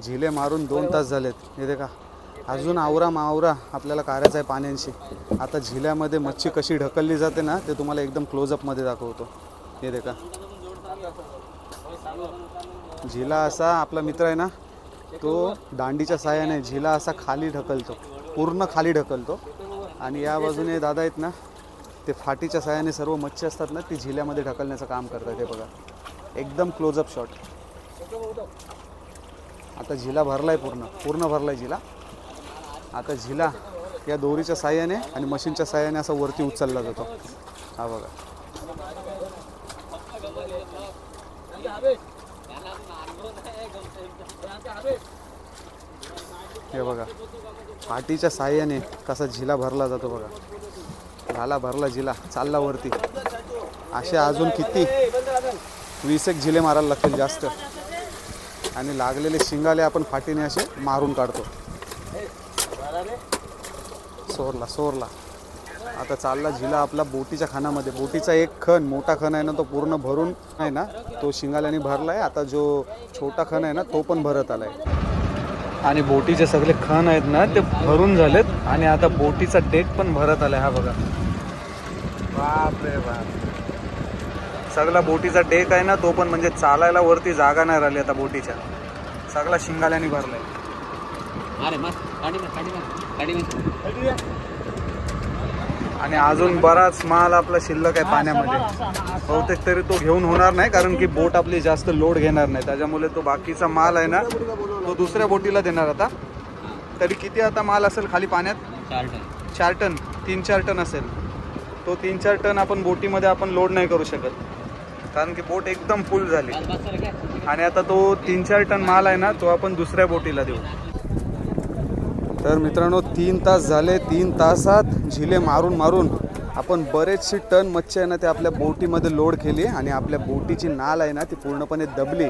झिले मारून 2 तास झालेत. हे देखा अजून आवरा मावरा आपल्याला काढायचं आहे पाण्यांशी. आता झिल्यामध्ये मच्छी कशी ढकलली जाते ना ते तुम्हाला एकदम क्लोजअपमध्ये दाखवतो. हे देखा झिला असा आपला मित्र आहे ना तो दांडीच्या साहाय्याने झिला असा खाली ढकलतो, पूर्ण खाली ढकलतो. आणि या बाजूने दादा आहेत ना ते फाटीच्या साहाय्याने सर्व मच्छी असतात ना ती झिल्यामध्ये ढकलण्याचं काम करतात. हे बघा एकदम क्लोजअप शॉट. आता झिला भरलाय, पूर्ण भरलाय झिला. आता झिला या दोरीच्या साहाय्याने आणि मशीनच्या साहाय्याने असा वरती उचलला जातो. हा बघा हे बघा फाटीच्या साहाय्याने कसा झिला भरला जातो बघा. झाला भरला झिला, चालला वरती. असे अजून किती 20 झिले मारायला लागतील जास्त. आणि लागलेले शिंगाले आपण फाटीने असे मारून काढतो. सोरला आता चालला झिला आपला बोटीच्या खानामध्ये. बोटीचा एक खण, मोठा खण आहे ना तो पूर्ण भरून आहे ना तो शिंगाल्याने भरला आहे. आता जो छोटा खण आहे ना तो पण भरत आलाय. आणि बोटीचे सगळे खण आहेत ना ते भरून झालेत. आणि आता बोटीचा डेक पण भरत आलाय. हा बघा बाप रे बाप, सगळा बोटीचा डेक आहे ना तो पण, म्हणजे चालायला वरती जागा नाही राहिली आता बोटीच्या. सगळा शिंगाल्याने भरलाय. आणि अजून बराच माल आपला शिल्लक आहे पाण्यामध्ये. बहुतेक तरी तो घेऊन होणार नाही कारण की बोट आपली जास्त लोड घेणार नाही. त्याच्यामुळे तो बाकीचा माल आहे ना तो दुसऱ्या बोटीला देणार. आता तरी किती आता माल असेल खाली पाण्यात? 4 टन 3-4 टन असेल. तो 3-4 टन आपण बोटीमध्ये आपण लोड नाही करू शकत कारण की बोट एकदम फुल झाली. आणि आता तो 3-4 टन माल आहे ना तो आपण दुसऱ्या बोटीला देऊ. तर मित्रांनो 3 तास झाले. 3 तासात झिले मारून मारून आपण बरेचशी टन मच्छी आहे ना ते आपल्या बोटीमध्ये लोड केली. आणि आपल्या बोटीची नाल आहे ना ती पूर्णपणे दबली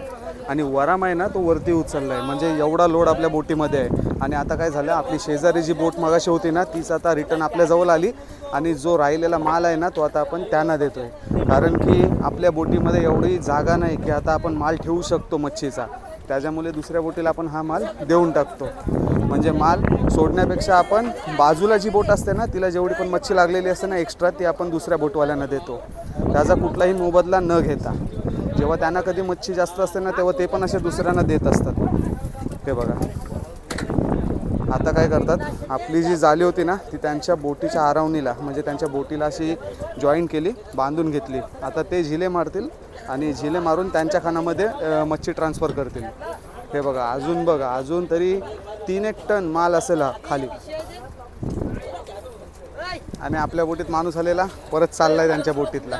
आणि वराम आहे ना तो वरती उचलला आहे. म्हणजे एवढा लोड आपल्या बोटीमध्ये आहे. आणि आता काय झालं, आपली शेजारी जी बोट मगाशी होती ना तीच आता रिटर्न आपल्याजवळ आली. आणि जो राहिलेला माल आहे ना तो आता आपण त्यांना देतोय. कारण की आपल्या बोटीमध्ये एवढी जागा नाही की आता आपण माल ठेवू शकतो मच्छीचा. त्याच्यामुळे दुसऱ्या बोटीला आपण हा माल देऊन टाकतो. म्हणजे माल सोडण्यापेक्षा आपण बाजूला जी बोट असते ना तिला जेवढी पण मच्छी लागलेली असते ना एक्स्ट्रा ती आपण दुसऱ्या बोटवाल्यांना देतो. त्याचा कुठलाही मोबदला न घेता. जेव्हा त्यांना कधी मच्छी जास्त असते ना तेव्हा ते पण असे दुसऱ्यांना देत असतात. हे बघा आता काय करतात, आपली जी जाळी होती ना ती त्यांच्या बोटीच्या आरावणीला म्हणजे त्यांच्या बोटीला अशी जॉईन केली, बांधून घेतली. आता ते झिले मारतील आणि झिले मारून त्यांच्या खानामध्ये मच्छी ट्रान्सफर करतील. हे बघा अजून तरी 3-1 टन माल असेल हा खाली. आणि आपल्या बोटीत माणूस आलेला परत चाललाय त्यांच्या बोटीतला.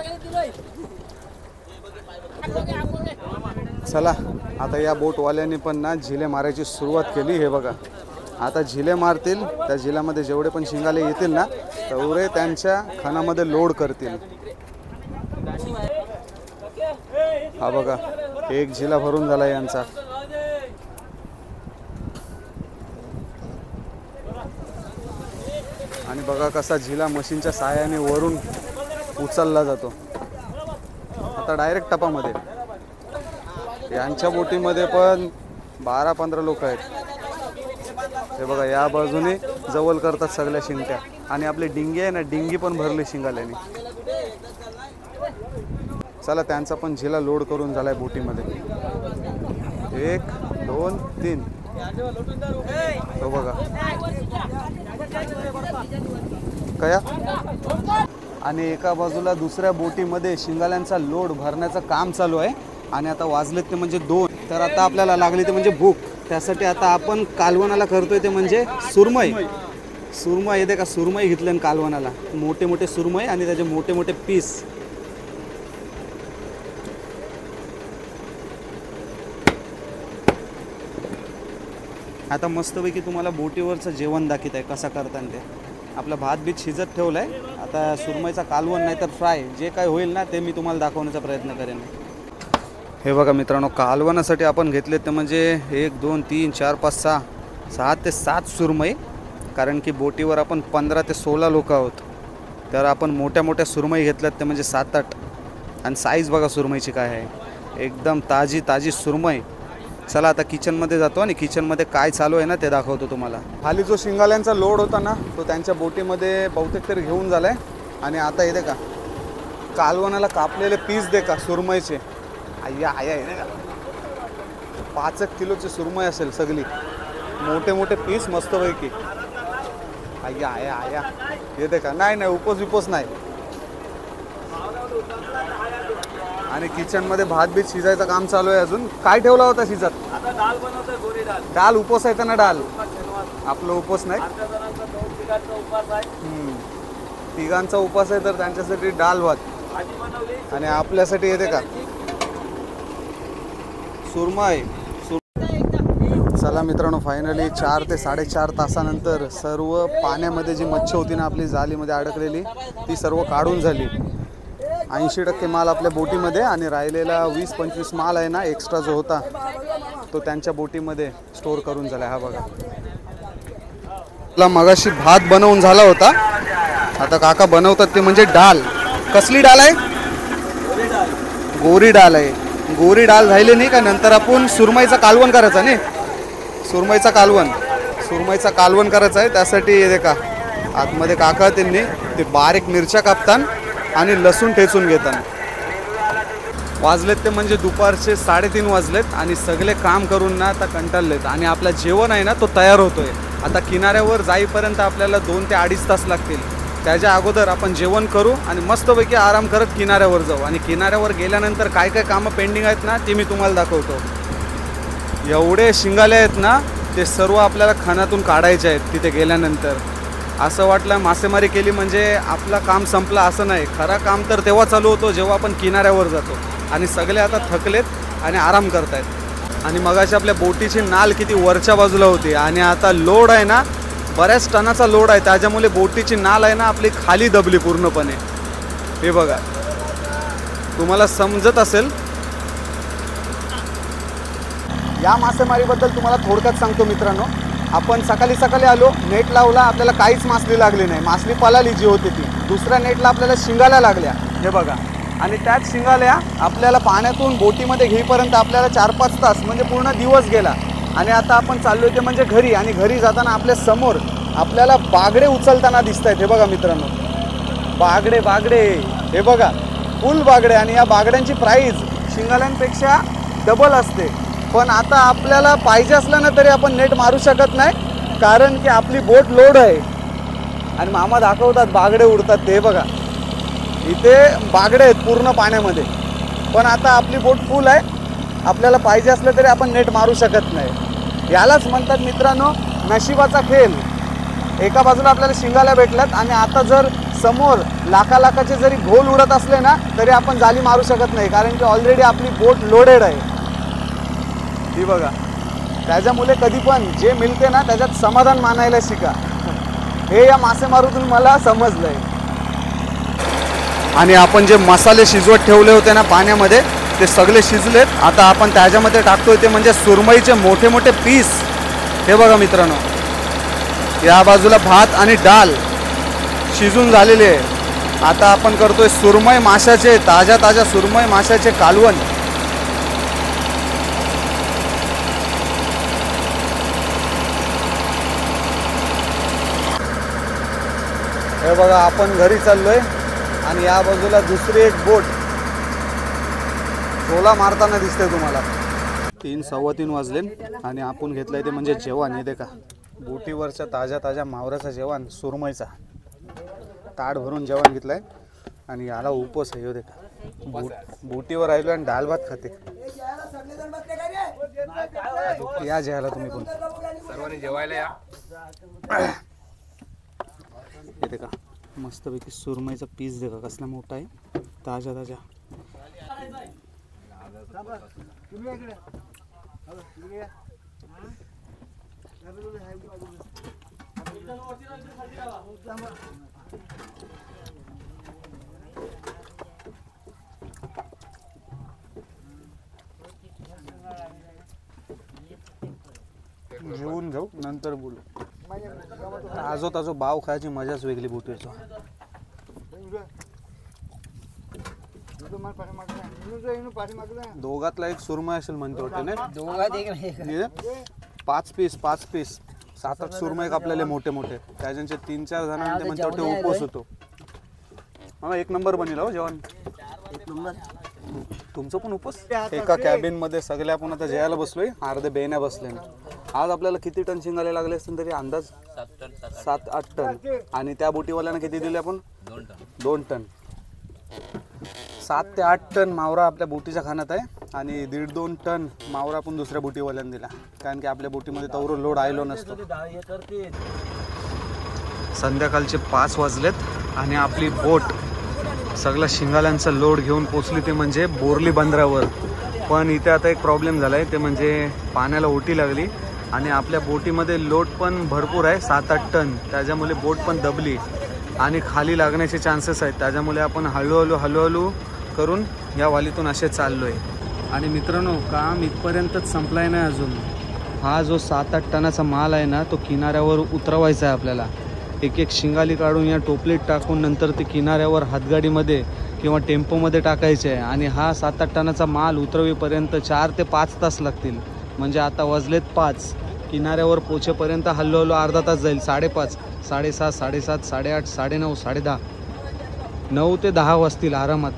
चला आता या बोटवाल्यांनी पण ना झिले मारायची सुरुवात केली. हे बघा आता झिले मारतील. त्या झिल्यामध्ये जेवढे पण शिंगाले येतील ना तेवढे त्यांच्या खानामध्ये लोड करतील. हा बघा एक झिला भरून झाला यांचा. आणि बघा कसा झिला मशीनच्या साहाय्याने वरून उचलला जातो. आता डायरेक्ट टपामध्ये. यांच्या बोटीमध्ये पण 12-15 लोक आहेत. हे बघा या बाजूने जवळ करतात सगळ्या शिंगट्या. आणि आपली डिंगी आहे ना डिंगी पण भरली शिंगाल्याने. चला त्यांचा पण झिला लोड करून झालाय बोटीमध्ये. 1 2 3 तो बघा कया आणि एका बाजूला दुसऱ्या बोटीमध्ये शिंगाल्यांचा लोड भरण्याचं काम चालू आहे. आणि आता वाजलेत ते म्हणजे 2. तर आता आपल्याला लागली ते म्हणजे भूक. त्यासाठी आता आपण कालवणाला करतोय ते म्हणजे सुरमई. सुरमई येते का, सुरमई घेतलं कालवणाला, मोठे मोठे सुरमई आणि त्याचे मोठे मोठे पीस. आता मस्तपैकी तुम्हाला बोटीवरचं जेवण दाखवत आहे कसं करताना ते. आपला भात बीत शिजत ठेवला आहे. आता सुरमईचा कालवण नाही तर फ्राय जे काय होईल ना ते मी तुम्हाला दाखवण्याचा प्रयत्न करेन. हे बघा मित्रांनो, कालवणासाठी आपण घेतले ते म्हणजे 1 2 3 4 5 6 ते 7 सुरमई. कारण की बोटीवर आपण 15 ते 16 लोक आहोत. तर आपण मोठ्या मोठ्या सुरमई घेतल्यात ते म्हणजे 7-8. आणि साईज बघा सुरमईची काय आहे, एकदम ताजी ताजी सुरमई. चला आता किचनमध्ये जातो आणि किचनमध्ये काय चालू आहे ना ते दाखवतो तुम्हाला. खाली जो शिंगाल्यांचा लोड होता ना तो त्यांच्या बोटीमध्ये बहुतेक तरी घेऊन झाला आहे. आणि आता येते का कालवणाला कापलेले पीस दे का सुरमईचे. आया आया येते का 5 किलोची सुरमई असेल सगळी, मोठे मोठे पीस मस्तपैकी. आया आया आया येते का. नाही नाही उपवास नाही. आणि किचनमध्ये भात बीत शिजायचं काम चालू आहे. अजून काय ठेवला होता शिजत? आता डाल बनवतोय, गोरी डाल. डाल उपवास आहे ना. डाल आपलं उपवास नाही, आमच्या जणांचा 2 तिघांचा उपवास आहे. तिघांचा उपवास आहे तर त्यांच्यासाठी डाल भात. भाजी बनवली आणि आपल्यासाठी येते का सुरमई. चला मित्रांनो, फायनली 4 ते 4.5 तासानंतर सर्व पाण्यामध्ये जी मच्छी होती ना आपली जालीमध्ये अडकलेली ती सर्व काढून झाली. 80% माल आपल्या बोटीमध्ये आणि राहिलेला 20-25 माल आहे ना एक्स्ट्रा जो होता तो त्यांच्या बोटीमध्ये स्टोअर करून झाला. हा बघा, आपला मगाशी भात बनवून झाला होता. आता काका बनवतात ते म्हणजे डाल. कसली डाल आहे? गोरी डाल आहे. गोरी डाल राहिले नाही का नंतर आपण सुरमईचा कालवण करायचा नाही. सुरमईचा कालवण करायचा आहे. त्यासाठी येते का आतमध्ये काका त्यांनी ते बारीक मिरच्या कापतान आणि लसूण ठेचून घेताना. वाजलेत ते म्हणजे दुपारचे 3:30 वाजलेत आणि सगळे काम करून ना आता कंटाळलेत. आणि आपला जेवण आहे ना तो तयार होतोय. आता किनाऱ्यावर जाईपर्यंत आपल्याला 2 ते 2.5 तास लागतील. त्याच्या अगोदर आपण जेवण करू आणि मस्तपैकी आराम करत किनाऱ्यावर जाऊ. आणि किनाऱ्यावर गेल्यानंतर काय काय कामं पेंडिंग आहेत ना ते मी तुम्हाला दाखवतो. एवढे शिंगाले आहेत ना ते सर्व आपल्याला खानातून काढायचे आहेत. तिथे गेल्यानंतर असं वाटलं मासेमारी केली म्हणजे आपलं काम संपलं असं नाही. खरा काम तर तेव्हा चालू होतो जेव्हा आपण किनाऱ्यावर जातो. आणि सगळे आता थकलेत आणि आराम करतायत. आणि मगाशी आपल्या बोटीची नाल किती वरच्या बाजूला होती आणि आता लोड आहे ना बऱ्याच टनाचा लोड आहे. त्याच्यामुळे बोटीची नाल आहे ना आपली खाली दबली पूर्णपणे. हे बघा तुम्हाला समजत असेल. या मासेमारीबद्दल तुम्हाला थोडक्यात सांगतो मित्रांनो. आपण सकाळी आलो, नेट लावला, आपल्याला काहीच मासली लागली नाही. मासली पळाली जी होती ती. दुसऱ्या नेटला आपल्याला शिंगाल्या लागल्या. हे बघा, आणि त्याच शिंगाल्या आपल्याला पाण्यातून बोटीमध्ये घेईपर्यंत आपल्याला 4-5 तास म्हणजे पूर्ण दिवस गेला. आणि आता आपण चाललो ते म्हणजे घरी. आणि घरी जाताना आपल्या समोर आपल्याला बागडे उचलताना दिसत आहेत. हे बघा मित्रांनो, बागडे हे बघा, फुल बागडे. आणि या बागड्यांची प्राईज शिंगाल्यांपेक्षा डबल असते. पण आता आपल्याला पाहिजे असलं ना तरी आपण नेट मारू शकत नाही कारण की आपली बोट लोड आहे. आणि मामा दाखवतात बागडे उडतात ते बघा. इथे बागडे आहेत पूर्ण पाण्यामध्ये. पण आता आपली बोट फुल आहे. आपल्याला पाहिजे असलं तरी आपण नेट मारू शकत नाही. यालाच म्हणतात मित्रांनो नशिबाचा खेळ. एका बाजूला आपल्याला शिंगाला भेटल्यात आणि आता जर समोर लाखाचे जरी घोल उडत असले ना तरी आपण जाली मारू शकत नाही कारण की ऑलरेडी आपली बोट लोडेड आहे. ही बघा, त्याच्यामुळे कधी पण जे मिळते ना त्याच्यात समाधान मानायला शिका. हे या मासेमारीतून मला समजलं आहे. आणि आपण जे मसाले शिजवत ठेवले होते ना पाण्यामध्ये ते सगळे शिजलेत. आता आपण त्याच्यामध्ये टाकतोय ते म्हणजे सुरमईचे मोठे मोठे पीस. हे बघा मित्रांनो, या बाजूला भात आणि डाल शिजून झालेले आहे. आता आपण करतोय सुरमई माशाचे ताज्या सुरमई माशाचे कालवण. हे बघा आपण घरी चाललोय आणि या बाजूला दुसरी एक बोट झोला मारताना दिसते तुम्हाला. 3-3:15 वाजले आणि आपण घेतलंय ते म्हणजे जेवण. येते का बोटीवरच्या ताज्या मावऱ्याचं जेवण, सुरमईचा ताट भरून जेवण घेतलंय. आणि याला उपवास आहे. दे बोटीवर राहिलो आणि डाळ भात खाते. या जेवायला तुम्ही पण सर्वांनी जेवायला या. येते का मस्तपैकी सुरमईचा पीस दे का, कसला मोठा आहे, ताजा ताजा. जेवून जाऊ नंतर बोलू. ताजो ताजो बाव खायची मजाच वेगळी बोटीचा. दोघातला एक सुरमई असेल म्हणते होते ना. 5 पीस 7-8 सुरमई कापलेले मोठे मोठे, त्याच्याचे 3-4 जणांचे म्हणते होते उपवास होतो. मला 1 नंबर बनेल हो जेवण. 1 नंबर. तुमचं पण उपवास. एका कॅबिन मध्ये सगळे आपण आता जेवायला बसलोय, अर्धे बेण्या बसले. आज आपल्याला किती टन शिंगाले लागले असतील तरी अंदाज 7-8 टन. आणि त्या बोटीवाल्यानं किती दिले आपण? 2 टन. 7 ते 8 टन मावरा आपल्या बोटीच्या खाण्यात आहे आणि 1.5-2 टन मावरा आपण दुसऱ्या बोटीवाल्यानं दिला, कारण की आपल्या बोटीमध्ये तेवढं लोड आयलो नसतो. संध्याकाळचे 5 वाजलेत आणि आपली बोट सगळ्या शिंगाल्यांचा लोड घेऊन पोचली, ते म्हणजे बोरली बंदरावर. पण इथे आता एक प्रॉब्लेम झाला आहे, ते म्हणजे पाण्याला ओटी लागली आणि आपल्या बोटीमध्ये लोड पण भरपूर आहे 7-8 टन. त्याच्यामुळे बोट पण दबली आणि खाली लागण्याचे चान्सेस आहेत. त्याच्यामुळे आपण हळूहळू करून या वालीतून असे चाललो आहे. आणि मित्रांनो, काम इथपर्यंतच संपलाय नाही अजून. हा जो 7-8 टनाचा माल आहे ना, तो किनाऱ्यावर उतरवायचा आहे आपल्याला. एक शिंगाली काढून या टोपलीत टाकून नंतर ते किनाऱ्यावर हातगाडीमध्ये किंवा टेम्पोमध्ये टाकायचे आहे. आणि हा 7-8 टनाचा माल उतरवेपर्यंत 4 ते 5 तास लागतील. म्हणजे आता वाजलेत 5, किनाऱ्यावर पोचेपर्यंत हळूहळू अर्धा तास जाईल. 5:30, 7:30, 7:30, 8:30, 9:30, 10:30, 9 ते 10 वाजतील आरामात.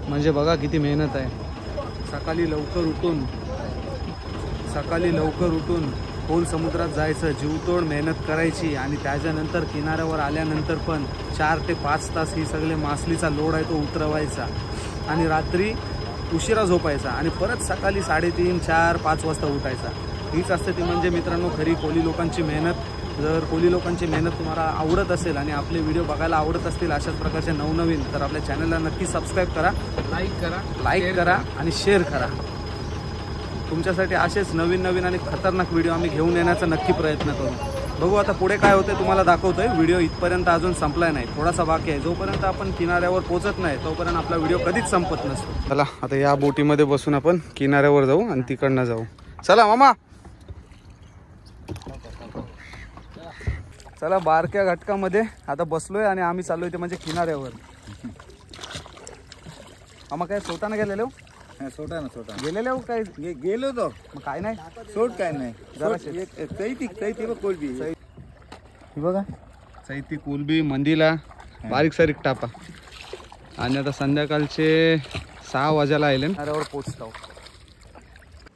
म्हणजे बघा किती मेहनत आहे. सकाळी लवकर उठून खोल समुद्रात जायचं, जीवतोड मेहनत करायची आणि त्याच्यानंतर किनाऱ्यावर आल्यानंतर पण 4 ते 5 तास ही सगळे मासलीचा लोड आहे तो उतरवायचा आणि रात्री उशिरा झोपायचा आणि परत सकाळी 3:30, 4, 5 वाजता उठायचा. हीच असते ती म्हणजे मित्रांनो खरी कोली लोकांची मेहनत. जर कोली लोकांची मेहनत तुम्हाला आवडत असेल आणि आपले व्हिडिओ बघायला आवडत असतील अशाच प्रकारचे नवनवीन, तर आपल्या चॅनलला नक्की सबस्क्राईब करा, लाईक करा आणि शेअर करा. तुमच्यासाठी असेच नवीन आणि खतरनाक व्हिडिओ आम्ही घेऊन येण्याचा नक्की प्रयत्न करू. बघू आता पुढे काय होते तुम्हाला दाखवतोय. व्हिडिओ इथपर्यंत अजून संपलाय नाही, थोडासा बाकी आहे. जोपर्यंत आपण किनाऱ्यावर पोहोचत नाही तोपर्यंत आपला व्हिडिओ कधीच संपत नसतो. चला आता या बोटीमध्ये बसून आपण किनाऱ्यावर जाऊ आणि तिकडनं जाऊ. चला मामा, चला. बारक्या घटकामध्ये आता बसलोय आणि आम्ही चाललोय ते म्हणजे किनाऱ्यावर. मामा काय स्वतःनं गेलेलो? सोटा गेलेले काय? गेलो तो मग काय नाही सोड काय नाही. जरा चैती कोलबी बघा, चैती कोलबी मंदीला बारीक सारीक टापा. आणि आता संध्याकाळचे 6 वाजायला आले किनाऱ्यावर पोचतो.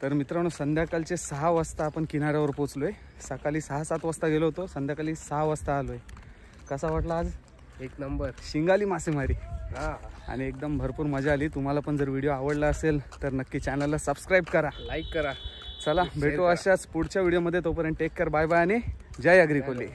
तर मित्रांनो, संध्याकाळचे 6 वाजता आपण किनाऱ्यावर पोचलोय. सकाळी 6-7 वाजता गेलो होतो, संध्याकाळी 6 वाजता आलोय. कसा वाटला आज? 1 नंबर. शिंगाली मासेमारी आणि एकदम भरपूर मजा आली. तुम्हाला पण जर व्हिडिओ आवडला असेल तर नक्की चॅनलला सबस्क्राईब करा, लाईक करा. चला भेटू अशाच पुढच्या व्हिडिओमध्ये. तोपर्यंत टेक केअर, बाय बाय आणि जय अग्री कोली.